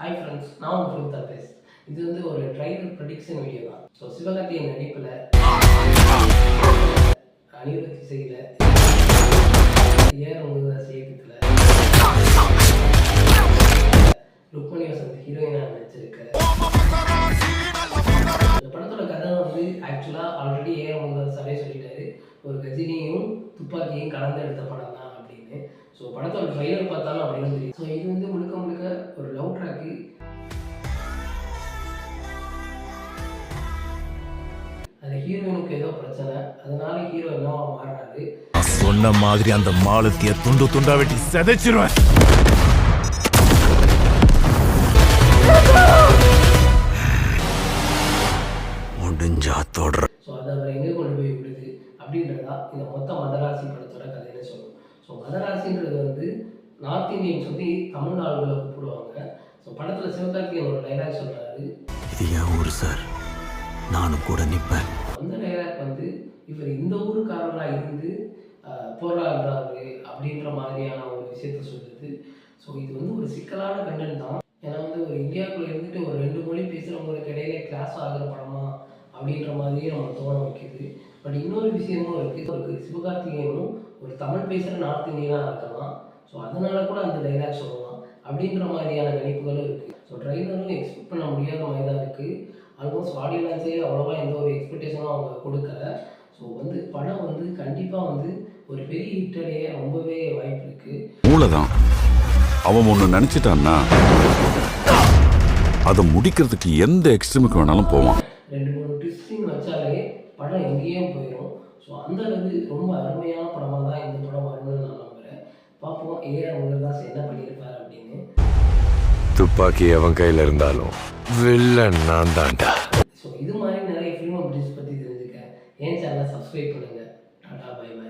Hi friends, நான் உங்கள் film தர்பேஸ். இது வந்து ஒரு ட்ரைலர் ப்ரெடிக்ஷன் வீடியோ தான். ஸோ சிவகார்த்தியின் நடிப்பில், அனிருத் இசையில், ஏஆர் முருகதாஸ் இயக்கத்தில், ருக்மணி வசந்த் ஹீரோயினாக நடிச்சிருக்க இந்த படத்தோட கதை வந்து ஆக்சுவலாக ஆல்ரெடி ஏஆர் முருகதாஸாவே சொல்லிட்டாரு, ஒரு கஜினியும் துப்பாக்கியும் கலந்து எடுத்த படம் தான் அப்படின்னு. ஸோ படத்தோட ட்ரைலர் பார்த்தாலும் அப்படின்னு தெரியும். ஸோ இது வந்து முழுக்க முழுக்க ஒரு லவ் ட்ராக்கு. அது ஹீரோயினுக்கு ஏதோ பிரச்சனை, அதனால ஹீரோ என்னவா மாறுறாரு. சொன்ன மாதிரி அந்த மாலத்திய துண்டு துண்டா வெட்டி செதைச்சிருவேன். முடிஞ்சா தொடர். ஸோ அதை அவர் எங்கே கொண்டு போய் விடுது அப்படின்றதா இந்த மொத்த மதராசி படத்தோட கதைன்னு சொல்லணும். ஸோ மதராசின்றது வந்து நார்த் இந்தியன்ஸ் வந்து தமிழ்நாடுகளை கூப்பிடுவாங்க. ஸோ படத்தில் சிவகார்த்திகேயன் ஒரு டைலாக் சொல்கிறாரு, இது என் ஊர் சார், நானும் கூட நிற்பேன். அந்த டைலாக் வந்து இவர் இந்த ஊருக்காரராக இருந்து போராடுறாரு அப்படின்ற மாதிரியான ஒரு விஷயத்த சொல்லுது. ஸோ இது வந்து ஒரு சிக்கலான கண்டென்ட் தான். ஏன்னா வந்து ஒரு இந்தியாவுக்குள்ளே இருந்துட்டு ஒரு 2 மொழி பேசுகிறவங்களுக்கு இடையிலே கிளாஸ் ஆகிற படமா அப்படின்ற மாதிரியே நம்ம தோண வைக்குது. பட் இன்னொரு விஷயமும் இருக்குது. ஒரு சிவகார்த்திகேயனும் ஒரு தமிழ் பேசுகிற நார்த் இந்தியனாக இருக்கலாம். ஸோ அதனால கூட அந்த டைலாக் சொல்லலாம் அப்படின்ற மாதிரியான கணிப்புகளும் இருக்குது. ஸோ ட்ரைலரும் எக்ஸ்பெக்ட் பண்ண முடியாத மாதிரி தான் இருக்குது. ஆல்மோஸ்ட் ஆடியன்ஸே அவ்வளோவா எந்த ஒரு எக்ஸ்பெக்டேஷனும் அவங்க கொடுக்கல. ஸோ வந்து படம் வந்து கண்டிப்பாக வந்து ஒரு பெரிய ஹிட்டடைய ரொம்பவே வாய்ப்பு இருக்குது. மூளைதான் அவன் ஒன்று நினச்சிட்டான்னா அதை முடிக்கிறதுக்கு எந்த எக்ஸ்ட்ரீமுக்கு வேணாலும் போவான். 2-3 ட்விஸ்டிங் வச்சாலே படம் எங்கேயும் போயிடும். ஸோ அந்த அளவு ரொம்ப அருமையான படமாக தான் இந்த படம் வரும்னு நான் நம்புகிறேன். பார்ப்போம் ஏஆர் முருகதாஸ் என்ன பண்ணியிருப்பார் அப்படின்னு. துப்பாக்கி அவன் கையில் இருந்தாலும் வில்லன் நான் தான்டா. ஸோ இது மாதிரி நிறைய ஃபிலிம் அப்டேட்ஸ் பற்றி தெரிஞ்சுக்க என் சேனலை சப்ஸ்கிரைப் பண்ணுங்கள். டாடா.